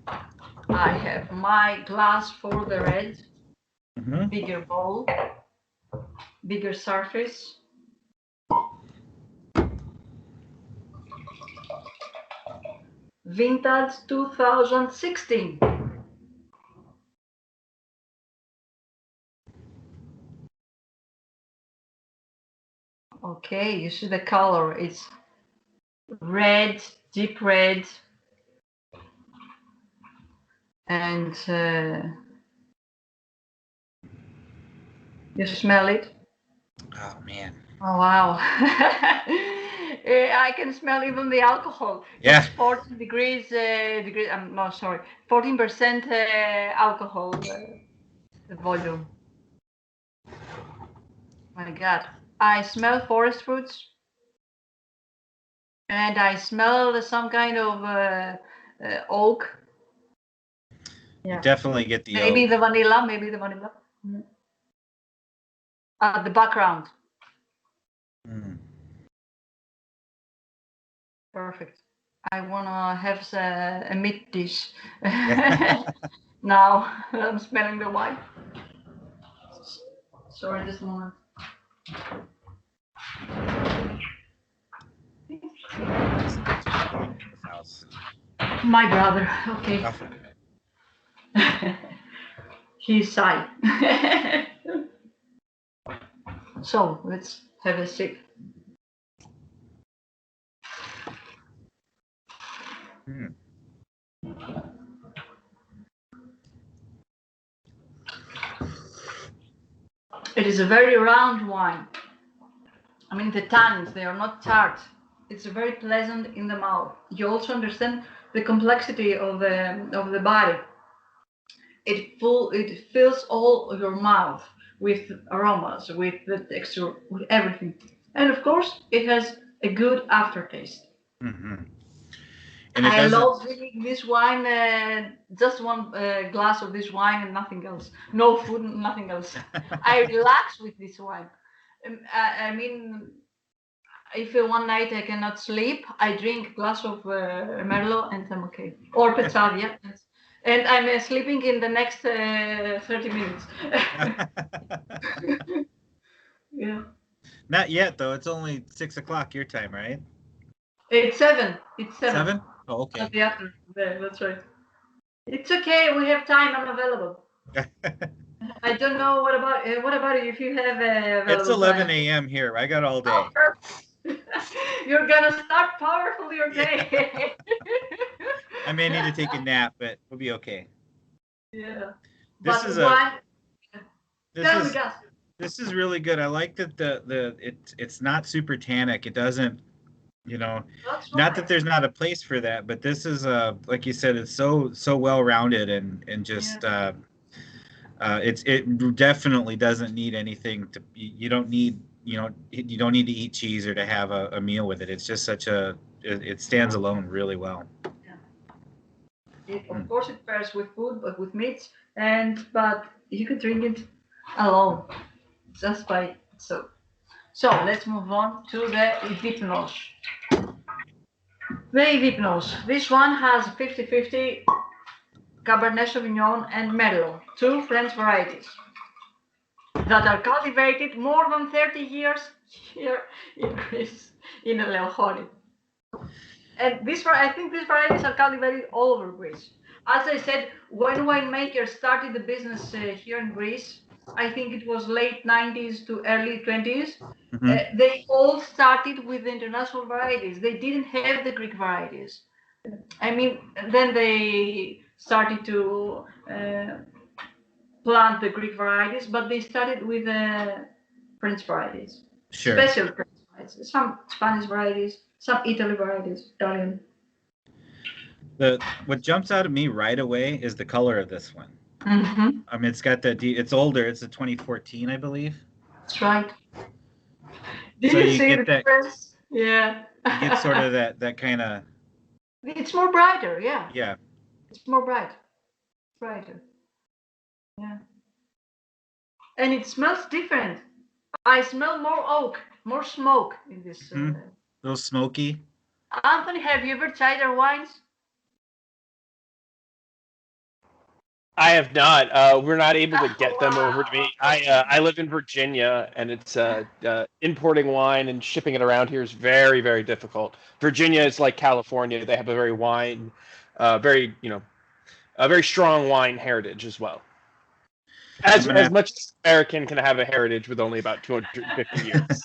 I have my glass for the red, Mm-hmm. bigger bowl, bigger surface. Vintage 2016. Okay, you see the color. It's red, deep red, and you smell it. Oh man. Oh wow. I can smell even the alcohol. Yeah. It's 14 degrees, I'm no, sorry, 14% alcohol, the volume. My God. I smell forest fruits, and I smell some kind of oak. You Yeah. definitely get the Maybe oak. the vanilla, maybe the vanilla. The background. Mm. Perfect. I wanna have a meat dish. Yeah. Now I'm smelling the wine. Sorry, just a moment. Someone's calling in this house. My brother. Okay. Oh, He's shy. So let's have a sip. mm. It is a very round wine. I mean, the tannins, they are not tart. It's very pleasant in the mouth. You also understand the complexity of the body. It fills all of your mouth with aromas, with the texture, with everything. And of course, it has a good aftertaste. Mm-hmm. And it I doesn't. love drinking this wine, just one glass of this wine and nothing else. No food, nothing else. I relax with this wine. I mean, if one night I cannot sleep, I drink a glass of Merlot and I'm okay. Or Petzavia. And I'm sleeping in the next 30 minutes. Yeah. Not yet, though. It's only 6 o'clock your time, right? It's 7. It's 7. 7? Oh, At okay. the afternoon. Yeah, that's right. It's okay. We have time. I'm available. I don't know what about you if you have It's available 11 time. a.m. here. I got all Oh, day. perfect. You're gonna start powerful your Yeah. day. I may need to take a nap, but we'll be okay. Yeah. This But is a one, this tell me, is Gus. this is really good. I like that it's not super tannic. It doesn't, you know, That's not that right. there's not a place for that, but this is like you said, it's so well rounded and Yeah. just it definitely doesn't need anything to you don't need you don't need to eat cheese or to have a meal with it. It's just such a it stands alone really well. Yeah. Of Mm. course, it pairs with food, but with meats, but you could drink it alone, just by so. So let's move on to the Vipnos. The Vipnos. This one has 50-50 Cabernet Sauvignon and Merlot, two French varieties that are cultivated more than 30 years here in Greece, in Eleochori. And I think these varieties are cultivated all over Greece. As I said, when winemakers started the business here in Greece, I think it was late 90s to early 20s. Hmm. They all started with the international varieties. They didn't have the Greek varieties. I mean, then they started to plant the Greek varieties, but they started with the French varieties, Sure. special French varieties, some Spanish varieties, some Italy varieties, Italian. The what jumps out at me right away is the color of this one. Mm-hmm. I mean, it's got that it's older. It's a 2014, I believe. That's right. Do So you you see get the that difference? Yeah. you get sort of that kind of It's more brighter, yeah. yeah. It's more brighter. Yeah. And it smells different. I smell more oak, more smoke in this. Hmm. A little smoky. Anthony, have you ever tried their wines? I have not. We're not able to get them over to me. I live in Virginia, and it's importing wine and shipping it around here is very, very difficult. Virginia is like California; they have a very wine, very a very strong wine heritage as well. As much as American can have a heritage with only about 250 years.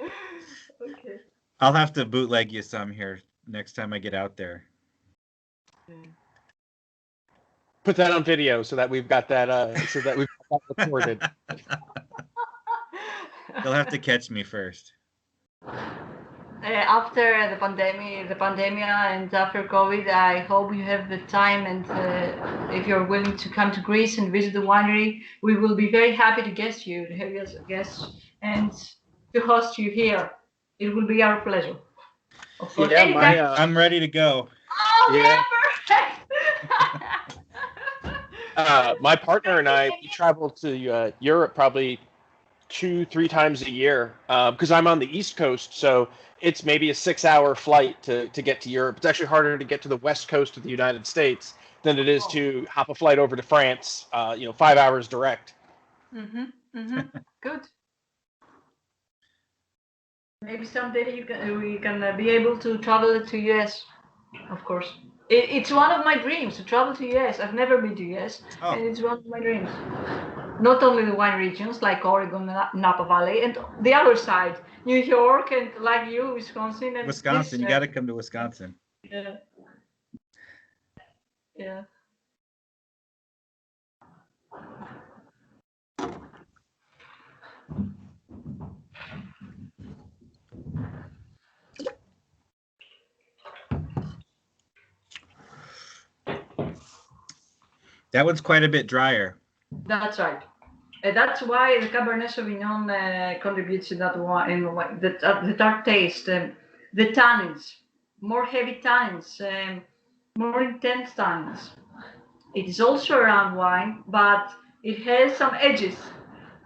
Okay. I'll have to bootleg you some here next time I get out there. Put that on video so that we've got that recorded. You'll have to catch me first. After the pandemic and after COVID, I hope you have the time, and if you're willing to come to Greece and visit the winery, we will be very happy to guest you, to have you as a guest, and to host you here. It will be our pleasure. Of course. Yeah, I'm ready to go. Oh, yeah, perfect. My partner and I, we travel to Europe probably 2-3 times a year because I'm on the East Coast, so it's maybe a 6-hour flight to get to Europe. It's actually harder to get to the West Coast of the United States than it is to hop a flight over to France. 5 hours direct. Good. Maybe someday we can be able to travel to US. Of course, it's one of my dreams to travel to US. I've never been to US, and it's one of my dreams. Not only the wine regions like Oregon, Napa Valley, and the other side, New York, and like you, Wisconsin. And Wisconsin, you got to come to Wisconsin. Yeah. Yeah. That one's quite a bit drier. That's right. That's why the Cabernet Sauvignon contributes to that wine, the tart taste, the tannins, more heavy tannins, more intense tannins. It is also a round wine, but it has some edges.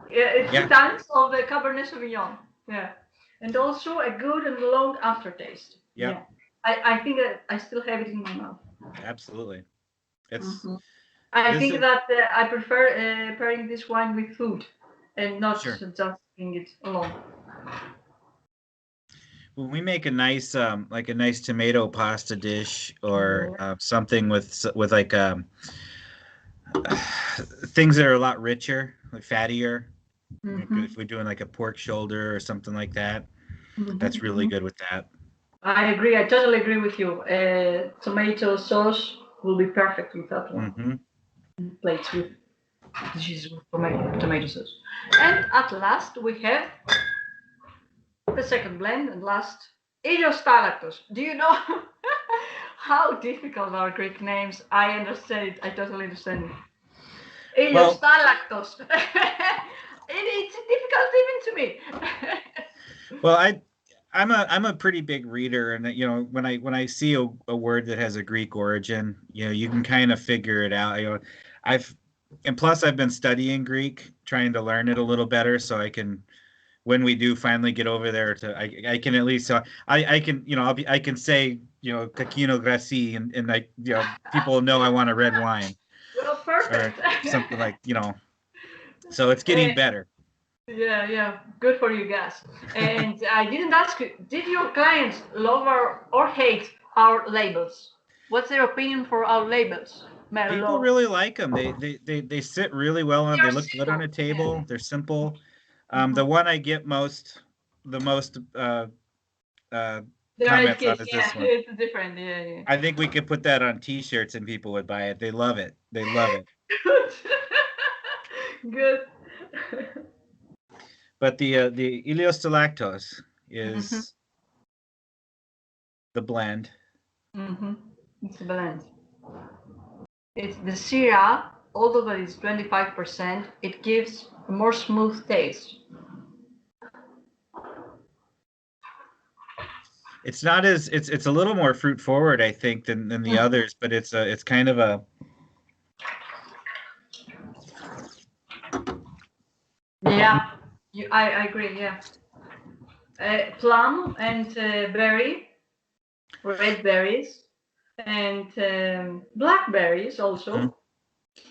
It's the tannins of the Cabernet Sauvignon. Yeah, and also a good and long aftertaste. Yeah, I think that I still have it in my mouth. Absolutely, it's. I think that I prefer pairing this wine with food and not just drinking it alone. When we make a nice like a nice tomato pasta dish or something with like things that are a lot richer, like fattier, if we're doing like a pork shoulder or something like that, that's really good with that. I agree. I totally agree with you. Tomato sauce will be perfect with that one. Plates with dishes with tomato sauce. And at last we have the second blend and last, Ilios Stalactos. Do you know how difficult are Greek names? I understand it. I totally understand it. Ilios Stalactos. It's difficult even to me. Well, I'm a pretty big reader, and when I see a word that has a Greek origin, you can kind of figure it out. Plus I've been studying Greek, trying to learn it a little better, so I can, when we do finally get over there, I can at least I can I can say Kakino Grassi, and like people know I want a red wine. Well, perfect. Or something like so it's getting better. Yeah, good for you guys. And I didn't ask you, did your clients love or hate our labels? What's their opinion for our labels? People really like them. They sit really well on. They look good on a table. They're simple. The one I get the most comments on is this one. It's different. Yeah. I think we could put that on T-shirts and people would buy it. They love it. They love it. Good. But the Ilios Stalactos is the blend. It's the blend. It's the Syrah, although it's 25%, it gives a more smooth taste. It's not as it's a little more fruit forward, I think, than the others, but it's kind of a. Yeah, I agree. Yeah, plum and berry, red berries, and blackberries also.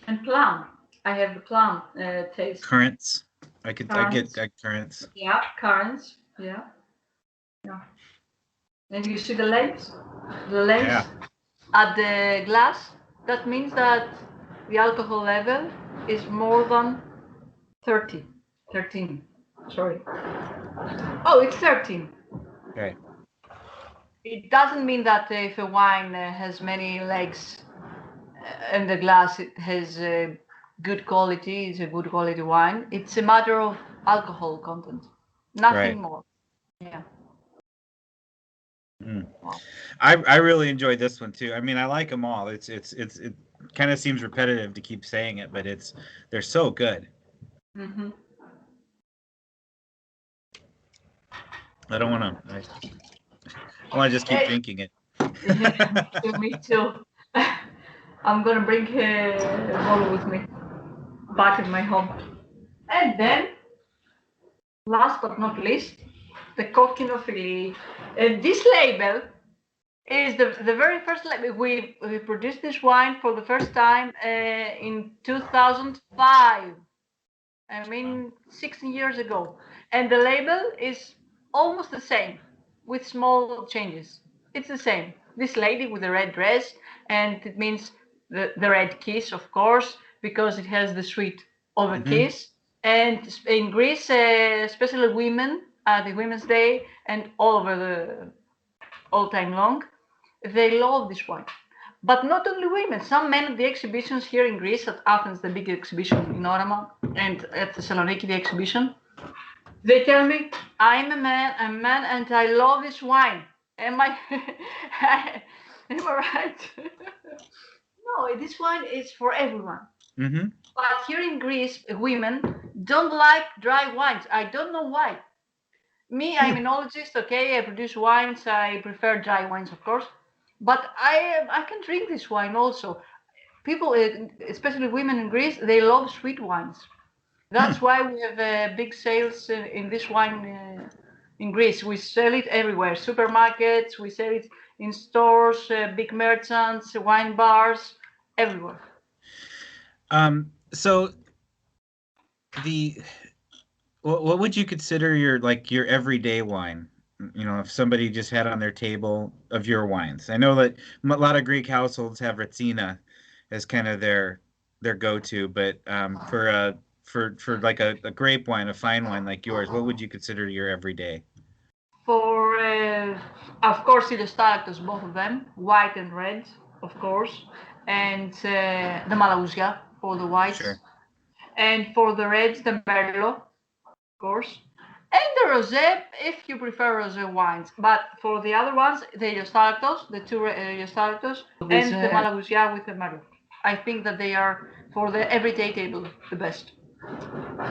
And plum. I have the plum taste. Currants. I get Currants. currants. Yeah, currants. Yeah. Yeah. And you see the legs? The legs Yeah. at the glass. That means that the alcohol level is more than 30. 13. Sorry. Oh, it's 13. Okay. It doesn't mean that if a wine has many legs in the glass, it has good quality, it's a good quality wine. It's a matter of alcohol content, nothing Right. more. Yeah. Mm. Wow. I really enjoyed this one too. I mean, I like them all. It kind of seems repetitive to keep saying it, but they're so good. Mm-hmm. I don't want to. I want to just keep drinking it. Yeah, me too. I'm gonna bring a bottle with me back in my home. And then, last but not least, the Cochinophylle. This label is the very first label. We produced this wine for the first time in 2005. I mean, 16 years ago. And the label is almost the same with small changes. It's the same. This lady with the red dress, and it means the red kiss, of course, because it has the sweet of a kiss. And in Greece, especially women, the Women's Day, and all over the all time long, they love this wine. But not only women, some men at the exhibitions here in Greece, at Athens, the big exhibition in Orama, and at Thessaloniki, the exhibition, they tell me, I'm a man, and I love this wine. Am I, am I right? No, this wine is for everyone. Mm-hmm. But here in Greece, women don't like dry wines. I don't know why. Me, I'm an enologist, okay, I produce wines, I prefer dry wines, of course. But I can drink this wine also. People, especially women in Greece, they love sweet wines. That's why we have big sales in this wine in Greece. We sell it everywhere, supermarkets, we sell it in stores, big merchants, wine bars, everywhere. So the what would you consider your everyday wine? You know, if somebody just had on their table of your wines. I know that a lot of Greek households have Retsina as kind of their go-to, but for like a grape wine, a fine wine like yours, what would you consider your everyday? For, of course, Ilostalactos, both of them, white and red, of course, and the Malagousia for the whites, Sure. and for the reds, the Merlot, of course, and the Rosé if you prefer Rosé wines. But for the other ones, the Ilostalactos, the two Ilostalactos, and the Malagousia with the Merlot. I think that they are for the everyday table the best.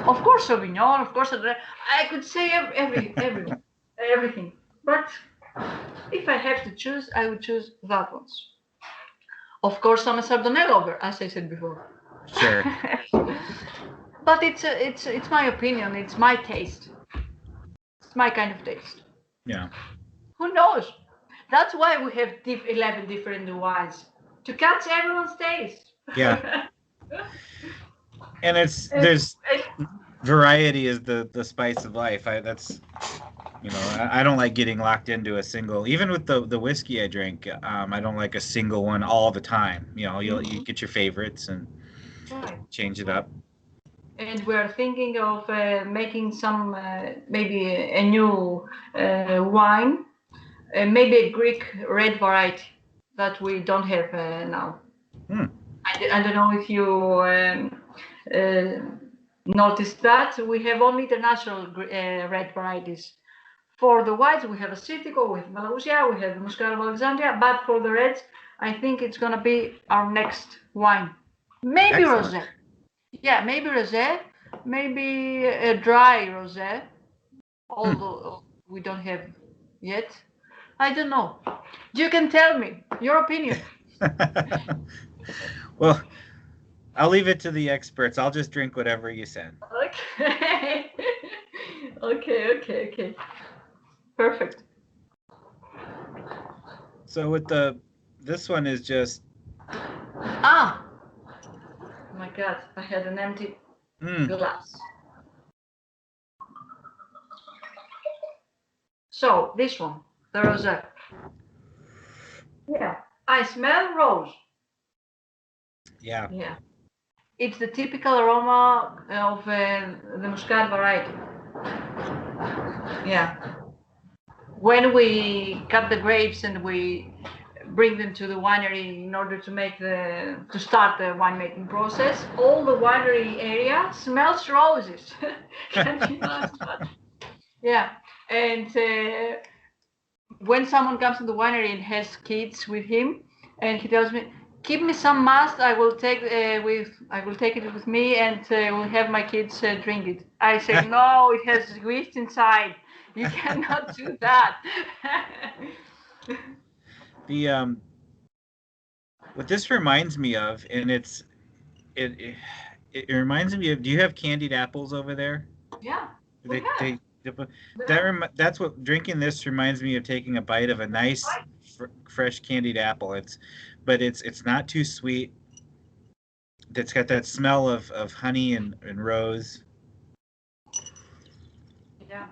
Of course, Sauvignon. Of course, I could say everything. But if I have to choose, I would choose that ones. Of course, I'm a Chardonnay lover, as I said before. Sure. But it's my opinion. It's my taste. It's my kind of taste. Yeah. Who knows? That's why we have 11 different wines to catch everyone's taste. Yeah. And there's variety is the spice of life. I don't like getting locked into a single. Even with the whiskey I drink, I don't like a single one all the time. You know, you get your favorites and change it up. And we're thinking of making some maybe a new wine, maybe a Greek red variety that we don't have now. I don't know if you noticed that we have only international red varieties. For the whites, we have Assyrtiko, we have Malagousia, we have Muscat of Alexandria, but for the reds, I think it's gonna be our next wine. Maybe Rosé. Yeah, maybe Rosé, maybe a dry Rosé, although we don't have yet. I don't know. You can tell me your opinion. Well, I'll leave it to the experts. I'll just drink whatever you send. Okay. Okay. Perfect. So with this one is just Oh my God, I had an empty Mm. glass. So this one, the rosé. Yeah, I smell rose. Yeah. Yeah, it's the typical aroma of the Muscat variety. Yeah, when we cut the grapes and we bring them to the winery in order to start the winemaking process, all the winery area smells roses. Can you imagine that? Yeah, and when someone comes to the winery and has kids with him, and he tells me, "Give me some must. I will take it with me, and will have my kids drink it." I say, "No, it has yeast inside. You cannot do that." The what this reminds me of, and it reminds me of. Do you have candied apples over there? Yeah, we They, have. that's what drinking this reminds me of, taking a bite of a nice fresh candied apple. But it's not too sweet. It's got that smell of honey and rose. Yeah,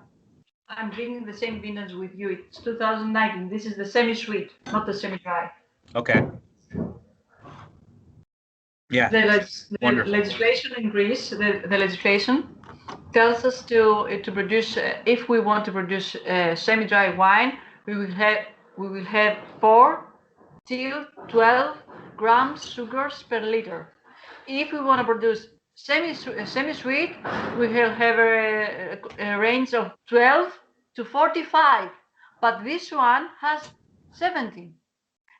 I'm drinking the same vintage with you. It's 2019. This is the semi-sweet, not the semi-dry. Okay. Yeah. The legislation in Greece, the legislation tells us to produce, if we want to produce semi-dry wine, we will have 4 till 12 grams sugars per liter. If we want to produce semi-sweet, we will have a range of 12 to 45, but this one has 17.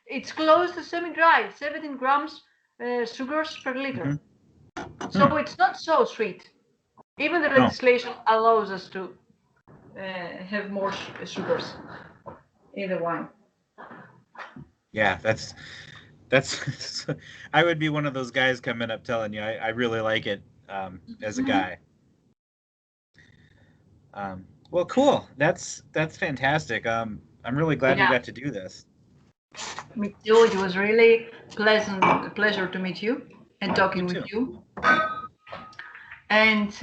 It's close to semi-dry, 17 grams sugars per liter. So it's not so sweet. Even the legislation allows us to have more sugars in the wine. Yeah, that's I would be one of those guys coming up telling you I really like it as a guy. Well, cool. That's fantastic. I'm really glad we got to do this. Me too. It was really pleasure to meet you and talking with you. And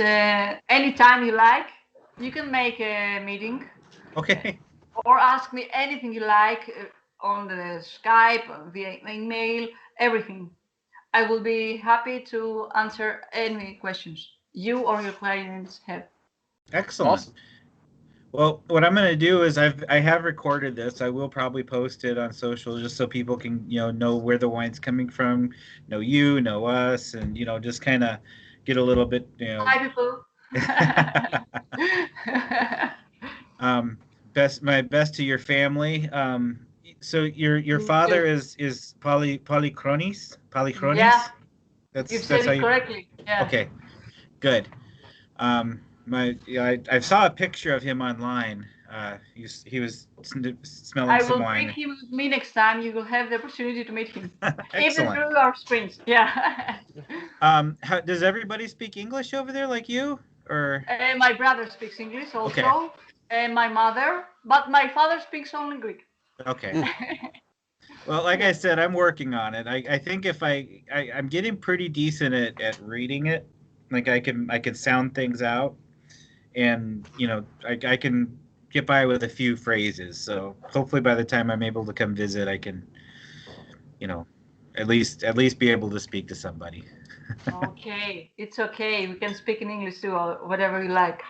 anytime you like, you can make a meeting. Okay. Or ask me anything you like on the Skype, via email, everything. I will be happy to answer any questions you or your clients have. Excellent. Awesome. Well, what I'm going to do is I have recorded this. I will probably post it on social just so people can know where the wine's coming from, know you, know us, and just kind of get a little bit. Hi, people. My best to your family. So your father is Polychronis? Yeah. You've said it correctly. Yeah. Okay. Good. I saw a picture of him online. He was smelling some wine. I will bring him with me next time. You will have the opportunity to meet him. Even through our screens. Yeah. Does everybody speak English over there like you? Or my brother speaks English also. And my mother, but my father speaks only Greek. Okay. Well, like I said, I'm working on it. I think if I'm getting pretty decent at reading it. Like I can sound things out, and I can get by with a few phrases. So hopefully by the time I'm able to come visit, I can, at least be able to speak to somebody. Okay, it's okay. We can speak in English too, or whatever you like.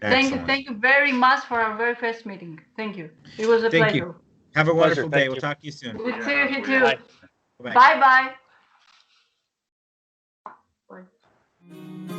Excellent. Thank you very much for our very first meeting. Thank you. It was a pleasure. You. Have a wonderful day. We'll talk to you soon. You too. Bye. Bye.